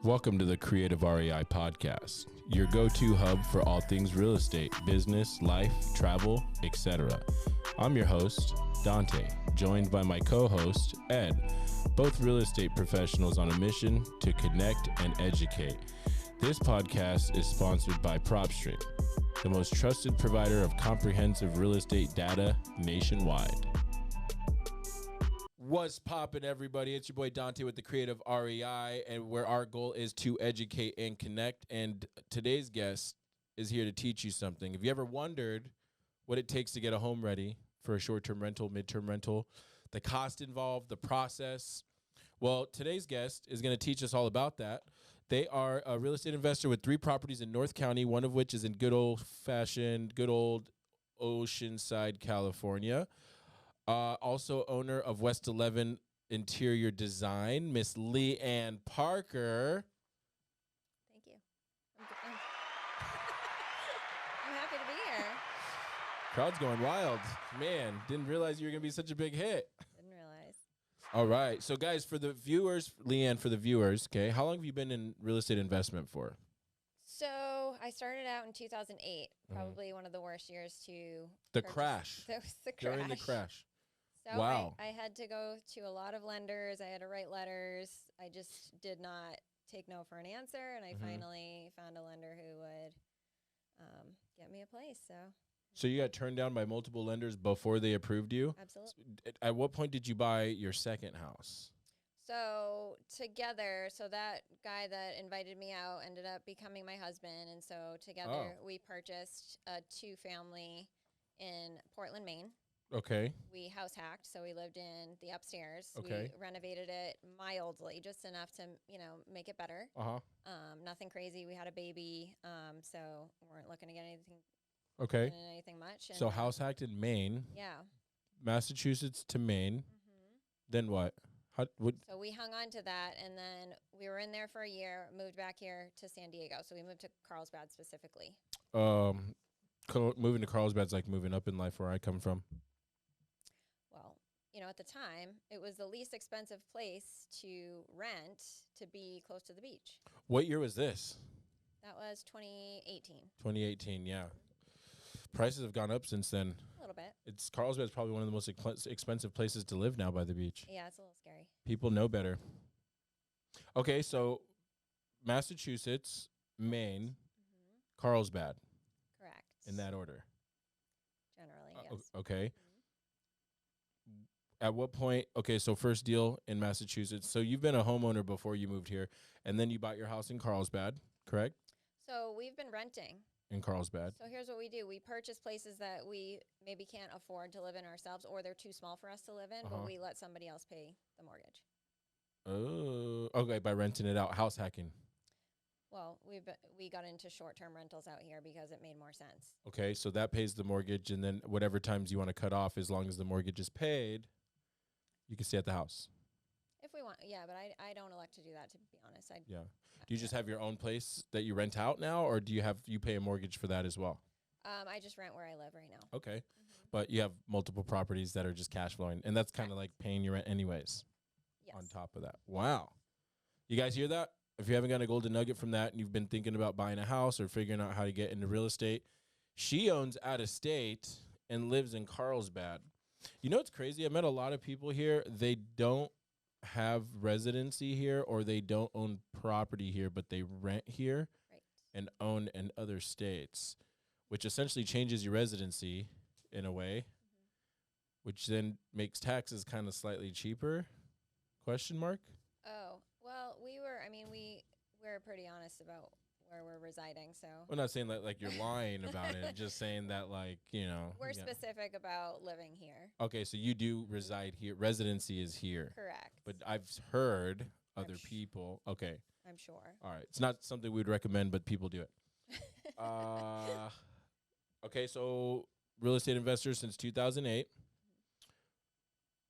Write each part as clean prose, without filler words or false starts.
Welcome to the Creative REI podcast, your go-to hub for all things real estate, business, life, travel, etc. I'm your host, Dante, joined by my co-host, Ed, both real estate professionals on a mission to connect and educate. This podcast is sponsored by PropStream, the most trusted provider of comprehensive real estate data nationwide. What's poppin', everybody? It's your boy Dante with the Creative REI, and where our goal is to educate and connect. And today's guest is here to teach you something. Have you ever wondered what it takes to get a home ready for a short-term rental, mid-term rental, the cost involved, the process? Well, today's guest is going to teach us all about that. They are a real estate investor with 3 properties in North County, one of which is in good old Oceanside, California. Also owner of West 11 Interior Design, Miss Leanne Parker. Thank you. I'm happy to be here. Crowd's going wild. Man, didn't realize you were going to be such a big hit. Didn't realize. All right. So, guys, for the viewers, Leanne, for the viewers, okay, how long have you been in real estate investment for? So I started out in 2008, probably one of the worst years to The purchase. crash. That was the crash. During the crash. So Wow. I had to go to a lot of lenders. I had to write letters. I just did not take no for an answer. And I finally found a lender who would get me a place. So you got turned down by multiple lenders before they approved you? Absolutely. At what point did you buy your second house? So that guy that invited me out ended up becoming my husband. And so together we purchased a 2-family in Portland, Maine. Okay. We house hacked, so we lived in the upstairs. Okay. We renovated it mildly, just enough to, make it better. Nothing crazy. We had a baby, so we weren't looking to get anything. Okay. Anything much. And So house hacked in Maine. Yeah. Massachusetts to Maine. Then what? So we hung on to that, and then we were in there for a year, moved back here to San Diego. So we moved to Carlsbad specifically. Moving to Carlsbad's like moving up in life where I come from. Well, at the time, it was the least expensive place to rent to be close to the beach. What year was this? That was 2018. 2018, yeah. Prices have gone up since then. A little bit. Carlsbad's probably one of the most expensive places to live now by the beach. Yeah, it's a little scary. People know better. Okay, so Massachusetts, Maine, Carlsbad. Correct. In that order. Generally, yes. Okay. At what point? Okay, so first deal in Massachusetts. So you've been a homeowner before you moved here, and then you bought your house in Carlsbad, correct? So we've been renting. In Carlsbad. So here's what we do. We purchase places that we maybe can't afford to live in ourselves, or they're too small for us to live in, but we let somebody else pay the mortgage. Oh, okay, by renting it out, house hacking. Well, we got into short-term rentals out here because it made more sense. Okay, so that pays the mortgage, and then whatever times you want to cut off, as long as the mortgage is paid, you can stay at the house. If we want, yeah, but I don't elect to do that, to be honest. Yeah. Do you just have your own place that you rent out now, or do you pay a mortgage for that as well? I just rent where I live right now. Okay. But you have multiple properties that are just cash flowing, and that's kind of like paying your rent anyways. Yes. On top of that. Wow. You guys hear that? If you haven't got a golden nugget from that and you've been thinking about buying a house or figuring out how to get into real estate, she owns out of state and lives in Carlsbad. You know what's crazy? I met a lot of people here. They don't have residency here, or they don't own property here, but they rent here and own in other states, which essentially changes your residency in a way, which then makes taxes kind of slightly cheaper. Question mark? Oh, well, we're pretty honest about where we're residing, so. I'm not saying that like you're lying about it. I'm just saying that We're specific about living here. Okay, so you do reside here. Residency is here. Correct. But I've heard other people. Okay. I'm sure. All right. It's not something we'd recommend, but people do it. Okay, so real estate investors since 2008.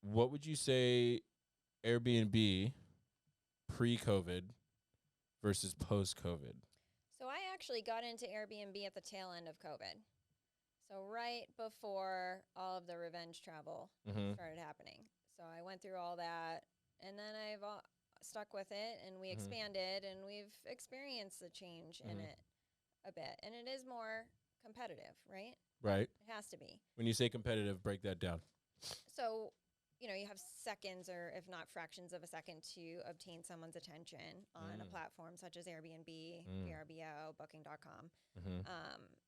What would you say Airbnb pre-COVID versus post-COVID? So I actually got into Airbnb at the tail end of COVID. So right before all of the revenge travel started happening. So I went through all that. And then stuck with it, and we expanded, and we've experienced the change in it a bit. And it is more competitive, right? Right. It has to be. When you say competitive, break that down. So, you know, you have seconds or if not fractions of a second to obtain someone's attention on a platform such as Airbnb, VRBO, Booking.com.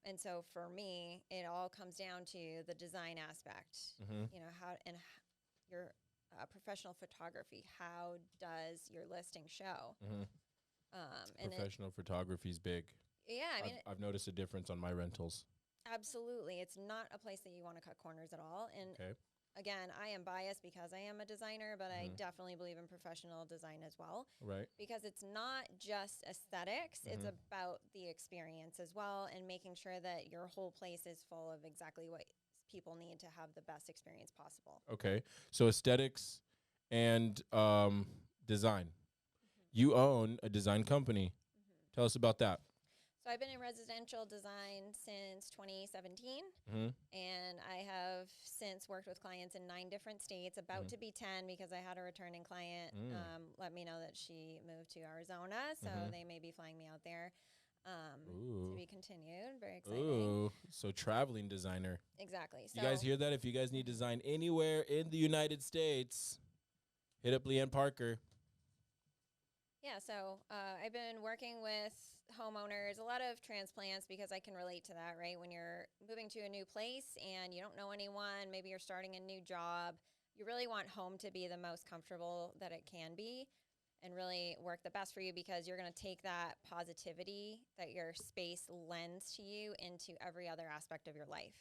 And so for me, it all comes down to the design aspect, you know, your professional photography. How does your listing show? Professional photography is big. Yeah, I mean, I've noticed a difference on my rentals. Absolutely. It's not a place that you want to cut corners at all. And again, I am biased because I am a designer, but I definitely believe in professional design as well. Right. Because it's not just aesthetics, it's about the experience as well, and making sure that your whole place is full of exactly what people need to have the best experience possible. Okay. So aesthetics and design. You own a design company. Tell us about that. So I've been in residential design since 2017, and I have since worked with clients in 9 different states, about to be 10 because I had a returning client let me know that she moved to Arizona, so they may be flying me out there to be continued. Very exciting. Ooh, so traveling designer. Exactly. So You guys hear that? If you guys need design anywhere in the United States, hit up Leanne Parker. Yeah, so I've been working with homeowners, a lot of transplants, because I can relate to that, right? When you're moving to a new place and you don't know anyone, maybe you're starting a new job, you really want home to be the most comfortable that it can be and really work the best for you, because you're going to take that positivity that your space lends to you into every other aspect of your life.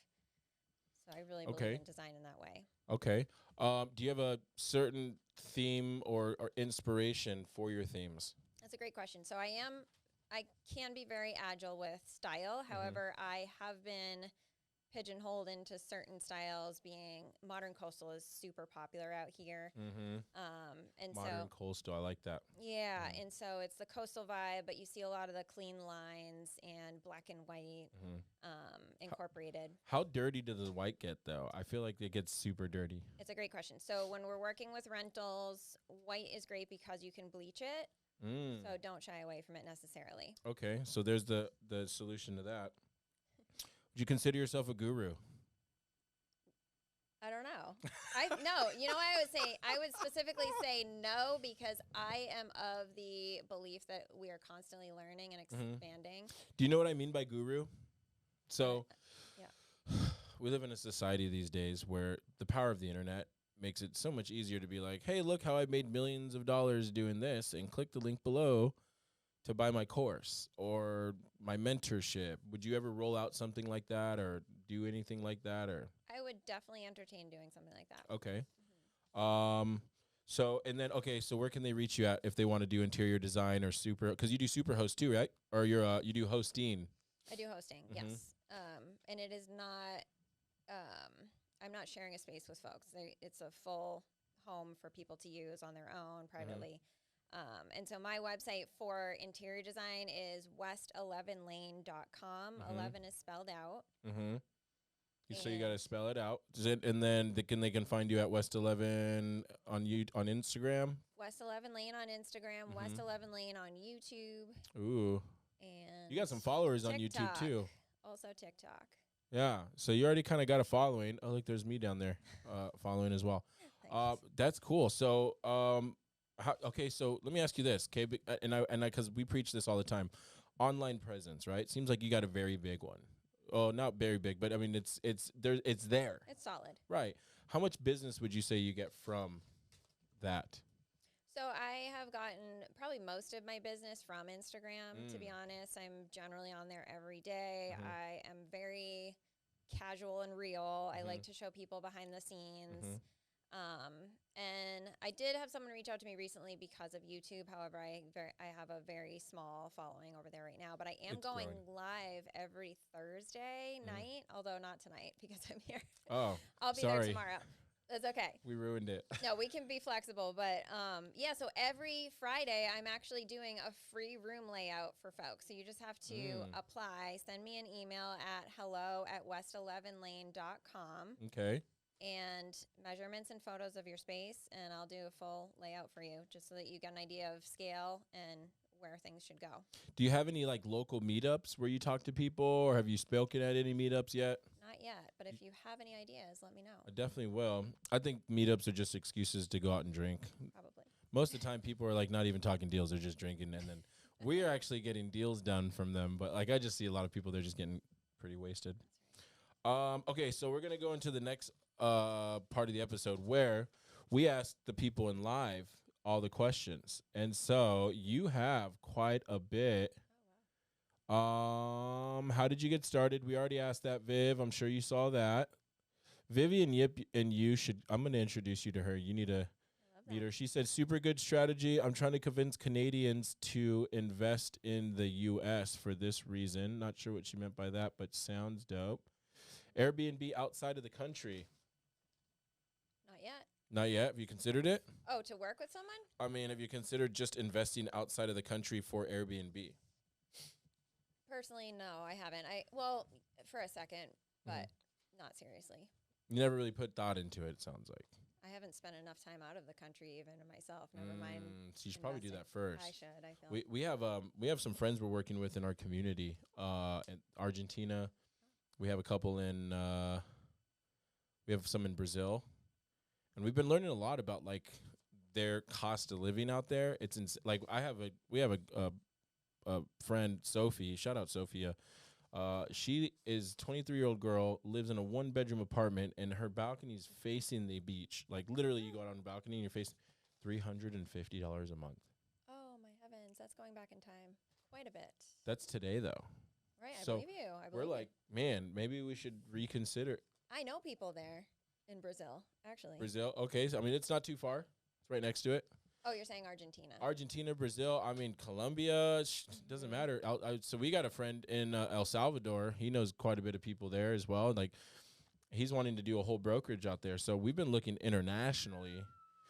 So I really believe in design in that way. Okay. Do you have a certain theme or inspiration for your themes? That's a great question. So I can be very agile with style. However, I have been pigeonholed into certain styles, being modern coastal is super popular out here. And modern coastal, I like that. Yeah, and so it's the coastal vibe, but you see a lot of the clean lines and black and white incorporated. How dirty does the white get, though? I feel like it gets super dirty. It's a great question. So when we're working with rentals, white is great because you can bleach it. So don't shy away from it necessarily. Okay, so there's the solution to that. Would you consider yourself a guru? I don't know. You know what I would specifically say no, because I am of the belief that we are constantly learning and expanding. Do you know what I mean by guru? So we live in a society these days where the power of the internet makes it so much easier to be like, hey, look how I made millions of dollars doing this, and click the link below to buy my course or my mentorship. Would you ever roll out something like that or do anything like that? Or I would definitely entertain doing something like that. Okay. So where can they reach you at if they want to do interior design or because you do Superhost too, right? Or you do hosting? I do hosting, yes. And it is not, I'm not sharing a space with folks. It's a full home for people to use on their own privately. And so my website for interior design is west11lane.com. 11 is spelled out. So you got to spell it out. And then they can find you at West11 on Instagram? West11 Lane on Instagram, West11 Lane on YouTube. Ooh. And you got some followers TikTok. on YouTube too. Also TikTok. Yeah. So you already kind of got a following. Oh, look, there's me down there following as well. That's cool. So, so let me ask you this, okay? Because we preach this all the time, online presence, right? Seems like you got a very big one. Oh, not very big, but I mean, it's there. It's there. It's solid, right? How much business would you say you get from that? So I have gotten probably most of my business from Instagram. To be honest, I'm generally on there every day. I am very casual and real. I like to show people behind the scenes. And I did have someone reach out to me recently because of YouTube. However, I have a very small following over there right now. But I am going live every Thursday night, although not tonight because I'm here. Oh, I'll be there tomorrow. That's okay. We ruined it. No, we can be flexible. But so every Friday, I'm actually doing a free room layout for folks. So you just have to apply. Send me an email at hello@west11lane.com. Okay. and measurements and photos of your space, and I'll do a full layout for you just so that you get an idea of scale and where things should go. Do you have any like local meetups where you talk to people, or have you spoken at any meetups yet? Not yet, but if you have any ideas, let me know. I definitely will. I think meetups are just excuses to go out and drink. Probably. Most of the time, people are like not even talking deals; they're just drinking, and then we are actually getting deals done from them. But like, I just see a lot of people; they're just getting pretty wasted. Okay, so we're gonna go into the next part of the episode where we ask the people in live all the questions, and so you have quite a bit. How did you get started? We already asked that, Viv. I'm sure you saw that. Vivian Yip and you should. I'm gonna introduce you to her. You need to meet her. She said, "Super good strategy. I'm trying to convince Canadians to invest in the U.S. for this reason. Not sure what she meant by that, but sounds dope. Airbnb outside of the country. Not yet. Not yet. Have you considered it? Oh, to work with someone? I mean, have you considered just investing outside of the country for Airbnb? Personally, no, I haven't. Well, for a second, but not seriously. You never really put thought into it, it sounds like. I haven't spent enough time out of the country even myself. Never mind. So you should probably do that investing. first. I should. I feel. We have some friends we're working with in our community. In Argentina, we have a couple in. We have some in Brazil, and we've been learning a lot about like their cost of living out there. It's like we have a friend, Sophie. Shout out Sophia. She is 23-year-old girl, lives in a 1-bedroom apartment, and her balcony's facing the beach. Like literally, you go out on the balcony and you're facing $350 a month. Oh my heavens, that's going back in time quite a bit. That's today though. Right, So I believe you. We're like, man, maybe we should reconsider. I know people there in Brazil, actually. Brazil, okay. So I mean, it's not too far. It's right next to it. Oh, you're saying Argentina. Argentina, Brazil. I mean, Colombia. Doesn't matter. So we got a friend in El Salvador. He knows quite a bit of people there as well. Like, he's wanting to do a whole brokerage out there. So we've been looking internationally.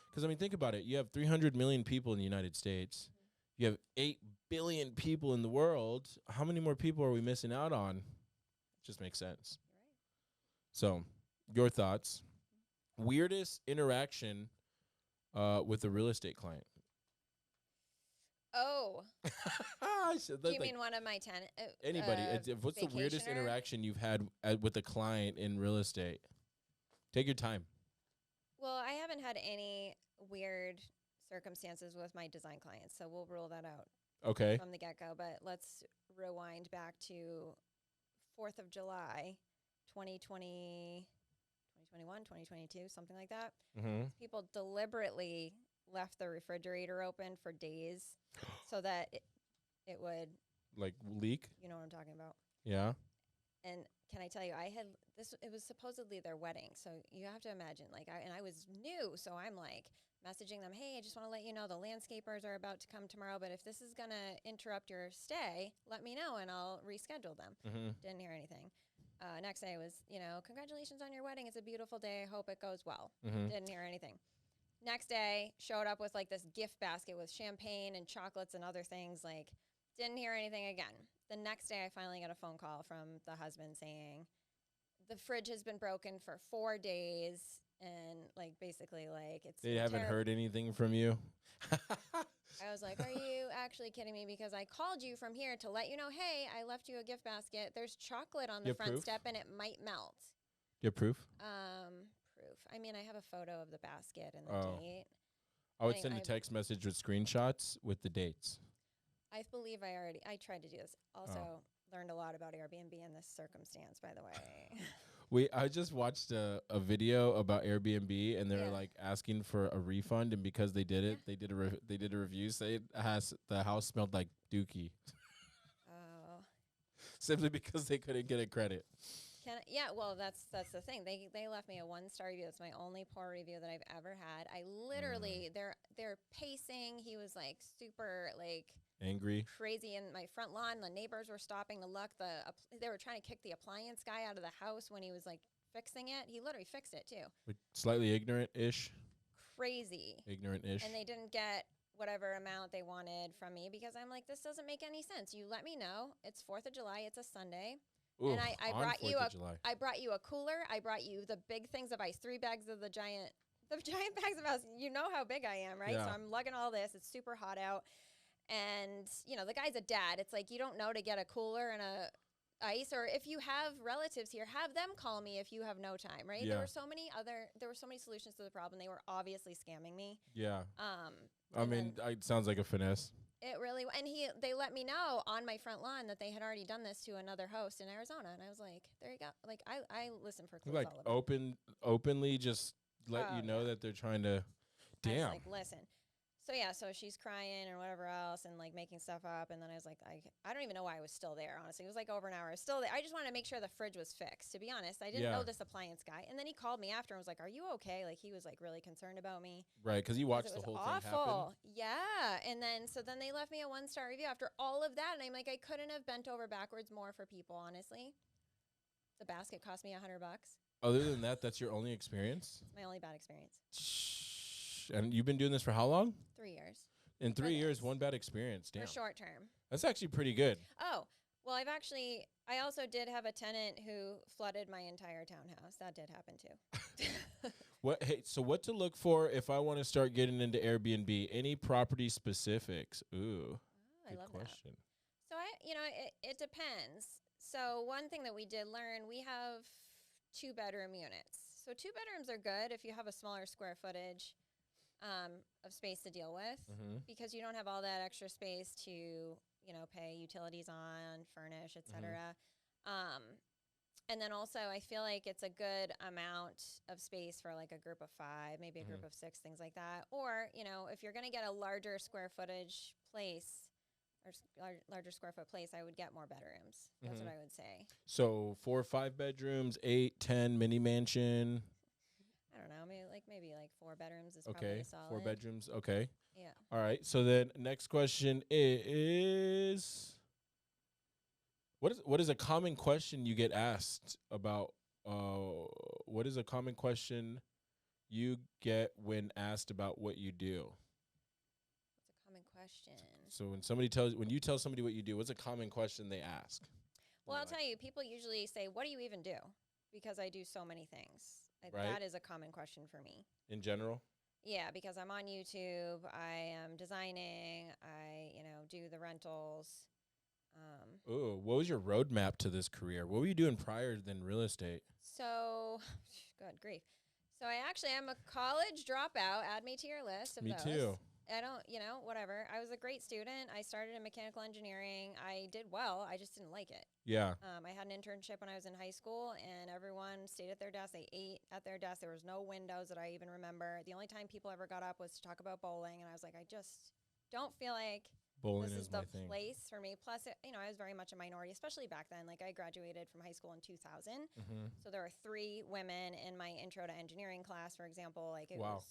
Because, I mean, think about it. You have 300 million people in the United States. You have 8 billion people in the world. How many more people are we missing out on? It just makes sense. You're right. So, your thoughts. Weirdest interaction with a real estate client. Oh. Do you Like mean one of my tenants? anybody? What's the weirdest interaction you've had with a client in real estate? Take your time. Well, I haven't had any weird circumstances with my design clients, so we'll rule that out Okay. from the get-go. But let's rewind back to 4th of July, 2020, 2021, 2022, something like that. Mm-hmm. People deliberately left the refrigerator open for days so that it would, Like leak? you know what I'm talking about. Yeah. And can I tell you, it was supposedly their wedding. So you have to imagine, like, I was new. So I'm like messaging them, hey, I just want to let you know the landscapers are about to come tomorrow. But if this is going to interrupt your stay, let me know and I'll reschedule them. Mm-hmm. Didn't hear anything. Next day was, congratulations on your wedding. It's a beautiful day. I hope it goes well. Mm-hmm. Didn't hear anything. Next day, showed up with like this gift basket with champagne and chocolates and other things. Like, didn't hear anything again. The next day, I finally got a phone call from the husband saying, the fridge has been broken for 4 days. And like, basically like, it's They haven't heard anything from you? I was like, are you actually kidding me? Because I called you from here to let you know, hey, I left you a gift basket. There's chocolate on the front proof? step and it might melt. Do you have proof? Proof. I mean, I have a photo of the basket and the date. I would send a text message with screenshots with the dates. I believe I tried to do this. Also learned a lot about Airbnb in this circumstance, by the way. I just watched a video about Airbnb, and they're like asking for a refund, and because they did it, they did a review saying the house smelled like dookie. Oh. Simply because they couldn't get a credit. Well, that's the thing. They left me a 1-star review. It's my only poor review that I've ever had. I literally they're pacing. He was like super like angry, crazy in my front lawn. The neighbors were stopping to look. They were trying to kick the appliance guy out of the house when he was like fixing it. He literally fixed it too. Like, slightly ignorant-ish. Crazy. Ignorant-ish. And they didn't get whatever amount they wanted from me because I'm like, this doesn't make any sense. You let me know. It's 4th of July. It's a Sunday. Ooh, And I on brought you 4th a of July. I brought you a cooler. I brought you the big things of ice, 3 bags of the giant bags of ice. You know how big I am, right? So Yeah. I'm lugging all this. It's super hot out. And, you know, the guy's a dad. It's like you don't know to get a cooler and a ice, or if you have relatives here, have them call me if you have no time, right? Yeah. There were so many solutions to the problem. They were obviously scamming me. Yeah. I And mean, then it sounds like a finesse. it really, and they let me know on my front lawn that they had already done this to another host in Arizona, and I was like, there you go. Like I listen for clues Like all about. openly just let you know Yeah. that they're trying to. I was Damn. like, listen. So yeah, so she's crying and whatever else and like making stuff up, and then I was like, I don't even know why I was still there, honestly. It was like over an hour. I was still there. I just wanted to make sure the fridge was fixed, to be honest. I didn't Yeah. know this appliance guy. And then he called me after and was like, are you okay? Like he was like really concerned about me. Right, because you 'Cause watched it the was whole thing happen. awful. Yeah. And then so then they left me a 1-star review after all of that, and I'm like, I couldn't have bent over backwards more for people, honestly. The basket cost me $100. Other than that, that's your only experience? It's my only bad experience. And you've been doing this for how long? 3 years. In 3 years, this. one bad experience. Damn. For short term. That's actually pretty good. Oh, well, I also did have a tenant who flooded my entire townhouse. That did happen too. So what to look for if I want to start getting into Airbnb? Any property specifics? Ooh, I good love question. that. So it depends. So one thing that we did learn, we have 2-bedroom units. So 2 bedrooms are good if you have a smaller square footage of space to deal with, because you don't have all that extra space to, pay utilities on, furnish, etc. And then also I feel like it's a good amount of space for like a group of 5, maybe a group of 6, things like that. Or, if you're going to get a larger square footage place or larger square foot place, I would get more bedrooms. That's what I would say. So 4 or 5 bedrooms, 8, 10, mini mansion. I don't know, maybe 4 bedrooms is Okay, probably solid. 4 bedrooms. Okay. Yeah. All right. So then next question is what is a common question you get asked about what is a common question you get when asked about what you do? It's a common question. So when you tell somebody what you do, what's a common question they ask? Well, I'll tell you, people usually say, what do you even do? Because I do so many things. Right. That is a common question for me. In general? Yeah, because I'm on YouTube, I am designing, I, do the rentals. Ooh, what was your roadmap to this career? What were you doing prior than real estate? So, good grief. So I actually am a college dropout. Add me to your list of Me those. too. I don't, whatever. I was a great student. I started in mechanical engineering. I did well. I just didn't like it. Yeah. I had an internship when I was in high school, and everyone stayed at their desk. They ate at their desk. There was no windows that I even remember. The only time people ever got up was to talk about bowling, and I was like, I just don't feel like Bowling this is is my the thing. place for me. Plus, I was very much a minority, especially back then. Like, I graduated from high school in 2000. So there were 3 women in my intro to engineering class, for example. Like, it was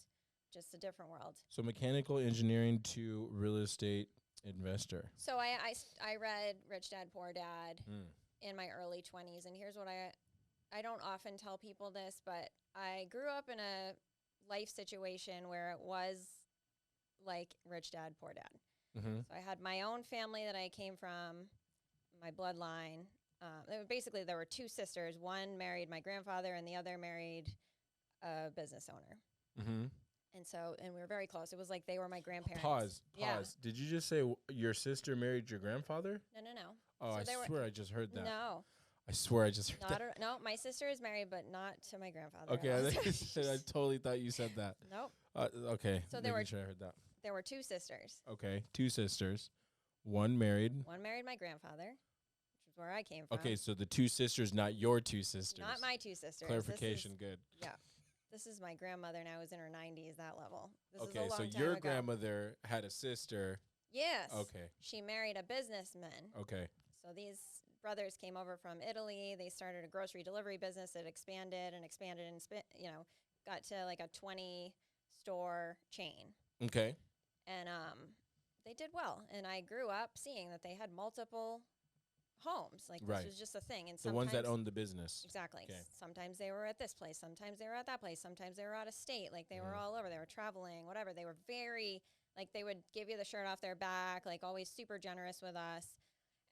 just a different world. So mechanical engineering to real estate investor. So I read Rich Dad, Poor Dad in my early 20s. And here's what I don't often tell people this, but I grew up in a life situation where it was like Rich Dad, Poor Dad. So I had my own family that I came from, my bloodline. Basically, there were 2 sisters. One married my grandfather, and the other married a business owner. And we were very close. It was like they were my grandparents. Pause. Yeah. Did you just say your sister married your grandfather? No. Oh, So I swear I just heard that. No. I swear I just heard that. No, my sister is married, but not to my grandfather. Okay, I totally thought you said that. Nope. Okay, So making sure I heard that. There were 2 sisters. Okay, 2 sisters. One married. One married my grandfather, which is where I came from. Okay, so the 2 sisters, not your 2 sisters. Not my 2 sisters. Clarification, good. Yeah. This is my grandmother now, who's in her 90s, that level. This is a Okay, long so time your ago. grandmother had a sister. Yes. Okay. She married a businessman. Okay. So these brothers came over from Italy. They started a grocery delivery business that expanded and got to like a 20-store chain. Okay. And they did well. And I grew up seeing that they had multiple homes. Like, this was just a thing. And the ones that owned the business. Exactly. Okay. Sometimes they were at this place. Sometimes they were at that place. Sometimes they were out of state. Like, they were all over. They were traveling, whatever. They were very, like, they would give you the shirt off their back, like, always super generous with us.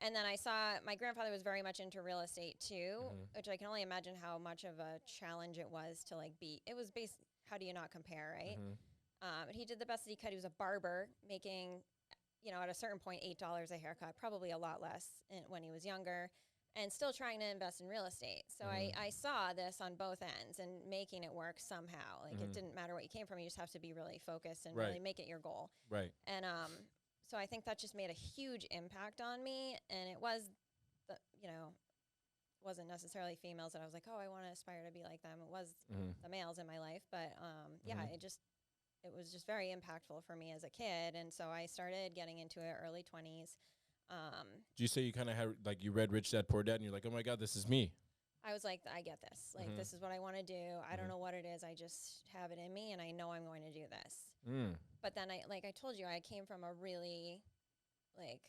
And then I saw my grandfather was very much into real estate too, Mhm. which I can only imagine how much of a challenge it was to like be. It was based. How do you not compare, right? Mhm. But he did the best that he could. He was a barber, making, at a certain point, $8 a haircut, probably a lot less when he was younger, and still trying to invest in real estate. So Mhm. I saw this on both ends and making it work somehow. Like, it Mhm. didn't matter what you came from. You just have to be really focused and Right. really make it your goal. Right. And so I think that just made a huge impact on me. And it was the, wasn't necessarily females that I was like, oh, I want to aspire to be like them. It was Mhm. the males in my life. But yeah, Mhm. it was just very impactful for me as a kid. And so I started getting into it early 20s. Did you say you kind of had like you read Rich Dad Poor Dad and you're like, oh my God, this is me? I was like, I get this. Like, Mhm. this is what I want to do. I don't Mhm. know what it is. I just have it in me, and I know I'm going to do this. Mm. But then I told you, I came from a really, like,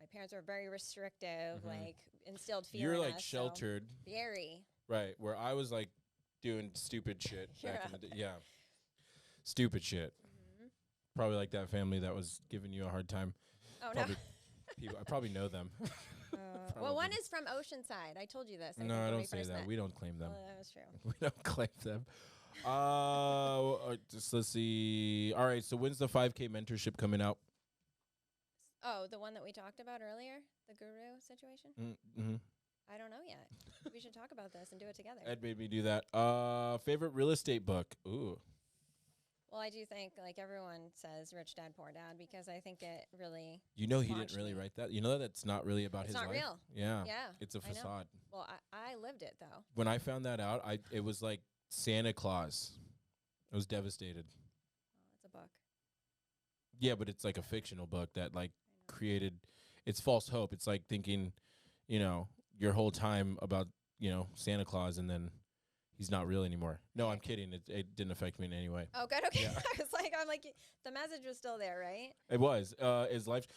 my parents were very restrictive, Mhm. like, instilled fear You're in like us. sheltered, So very. right? Where I was like doing stupid shit You're back in up. the day. Yeah, stupid shit. Mm-hmm. Probably like that family that was giving you a hard time. Oh, Probably no. people. I probably know them. Well, one Probably. is from Oceanside. I told you this. No, think, I when don't we say first that. met. We don't claim them. Well, that was true. We don't claim them. Just let's see. All right. So when's the 5K mentorship coming out? Oh, the one that we talked about earlier, the guru situation? Mm-hmm. I don't know yet. We should talk about this and do it together. Ed made me do that. Favorite real estate book? Ooh. Well, I do think, like, everyone says Rich Dad, Poor Dad, because I think it really You know he didn't launched really me. write that. You know that's not really about It's his not life. real. Yeah. Yeah. It's a I know. facade. Well, I lived it, though. When I found that out, it was like Santa Claus. I was devastated. Oh, it's a book. Yeah, but it's like a fictional book that like I know. created. It's false hope. It's like thinking, your whole time about Santa Claus, and then he's not real anymore. No, I'm kidding. It didn't affect me in any way. Oh, good. Okay. Yeah. I'm like, the message was still there, right? It was. Is life.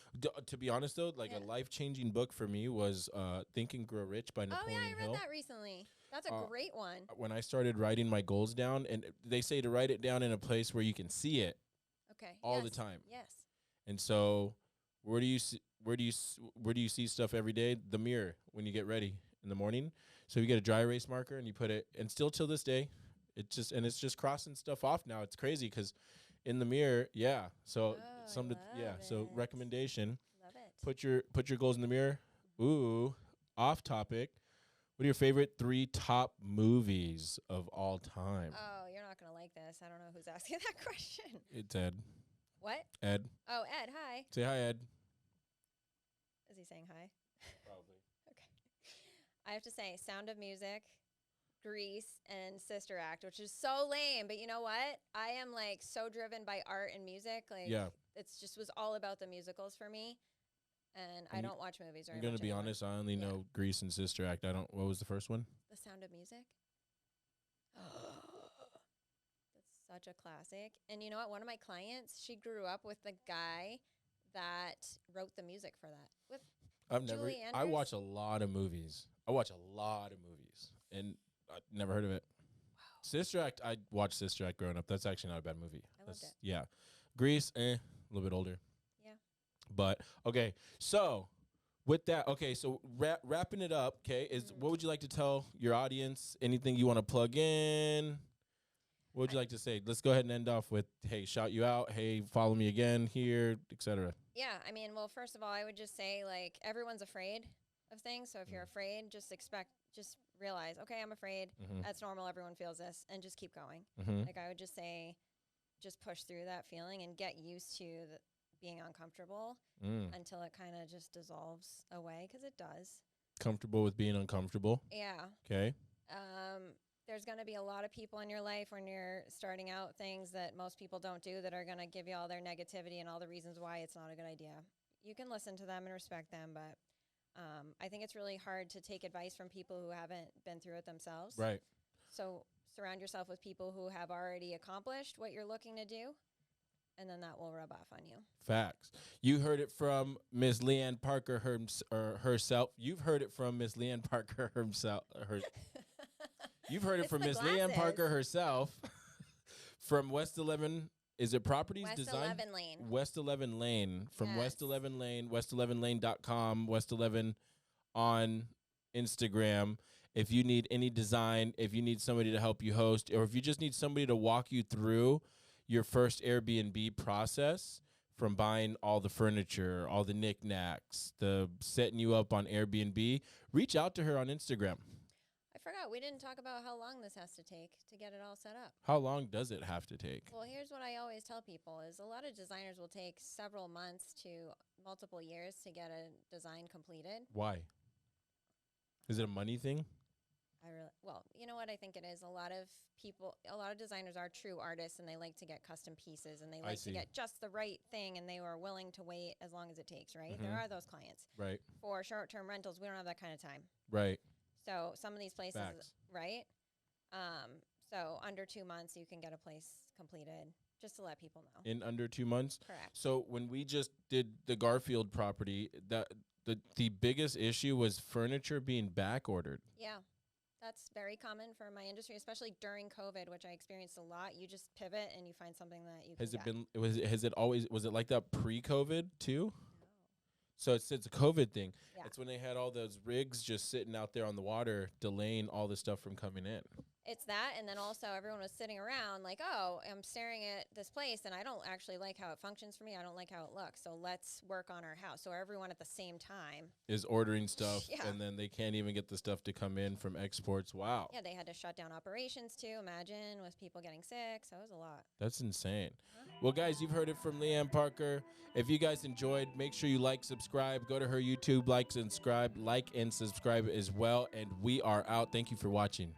To be honest though, like Yeah. a life-changing book for me was Think and Grow Rich by Napoleon Oh, yeah, I read Hill. that recently. That's a great one. When I started writing my goals down, and they say to write it down in a place where you can see it Okay. all the Yes. time. Yes. And so, where do you see stuff every day? The mirror when you get ready in the morning. So you get a dry erase marker and you put it, and still till this day, it's just crossing stuff off now. It's crazy because in the mirror, yeah. So Oh, I love So it. recommendation: Love it. put your goals in the mirror. Ooh, off topic. What are your favorite 3 top movies of all time? Oh, you're not going to like this. I don't know who's asking that question. It's Ed. What? Ed, Oh, Ed, hi. say hi, Ed. Is he saying hi? Probably. Okay. I have to say, Sound of Music, Grease, and Sister Act, which is so lame. But you know what? I am like so driven by art and music. Like, Yeah. it's just was all about the musicals for me. And I And don't watch movies very I'm much gonna be anymore. honest. I only Yeah. know Grease and Sister Act. I don't. What was the first one? The Sound of Music. That's such a classic. And you know what? One of my clients, she grew up with the guy that wrote the music for that. With Julie I Andrews? watch a lot of movies. And I never heard of it. Wow. Sister Act. I watched Sister Act growing up. That's actually not a bad movie. I loved it. Yeah. Grease, a little bit older. Yeah. But okay, so with that, so wrapping it up. Okay, what would you like to tell your audience? Anything you want to plug in? What would you like to say? Let's go ahead and end off with, hey, shout you out. Hey, follow me again here, etc. Yeah, I mean, well, first of all, I would just say, like, everyone's afraid of things. So if you're afraid, just realize, okay, I'm afraid. Mm-hmm. That's normal. Everyone feels this. And just keep going. Mm-hmm. Like, I would just say, just push through that feeling and get used to being uncomfortable until it kind of just dissolves away, because it does. Comfortable with being uncomfortable. Yeah. Okay. There's going to be a lot of people in your life when you're starting out, things that most people don't do, that are going to give you all their negativity and all the reasons why it's not a good idea. You can listen to them and respect them, but I think it's really hard to take advice from people who haven't been through it themselves. Right. So surround yourself with people who have already accomplished what you're looking to do, and then that will rub off on you. Facts. You heard it from Miss Leanne Parker herself. You've heard it from Miss Leanne Parker herself. You've heard it It's from the Miss Leanne glasses. Parker herself from West 11 is it properties West design? 11 Lane. West 11 Lane from Yes. West 11 Lane, west11lane.com, West 11 on Instagram. If you need any design, if you need somebody to help you host, or if you just need somebody to walk you through your first Airbnb process, from buying all the furniture, all the knickknacks, the setting you up on Airbnb, reach out to her on Instagram. I forgot, we didn't talk about how long this has to take to get it all set up. How long does it have to take? Well, here's what I always tell people is a lot of designers will take several months to multiple years to get a design completed. Why? Is it a money thing? Well, you know what I think it is? A lot of designers are true artists, and they like to get custom pieces, and they like to get just the right thing, and they are willing to wait as long as it takes, right? There are those clients. Right. For short-term rentals, we don't have that kind of time. Right. So some of these places, Facts. right? So under 2 months, you can get a place completed, just to let people know. In under 2 months? Correct. So when we just did the Garfield property, the biggest issue was furniture being back ordered. Yeah. That's very common for my industry, especially during COVID, which I experienced a lot. You just pivot and you find something that you can Was it like that pre-COVID too? No. So it's a COVID thing. Yeah. It's when they had all those rigs just sitting out there on the water, delaying all the stuff from coming in. It's that, and then also everyone was sitting around like, oh, I'm staring at this place, and I don't actually like how it functions for me. I don't like how it looks, so let's work on our house. So everyone at the same time is ordering stuff, Yeah. and then they can't even get the stuff to come in from exports. Wow. Yeah, they had to shut down operations too, imagine, with people getting sick, so it was a lot. That's insane. Well, guys, you've heard it from Leanne Parker. If you guys enjoyed, make sure you like, subscribe, go to her YouTube, like and subscribe as well, and we are out. Thank you for watching.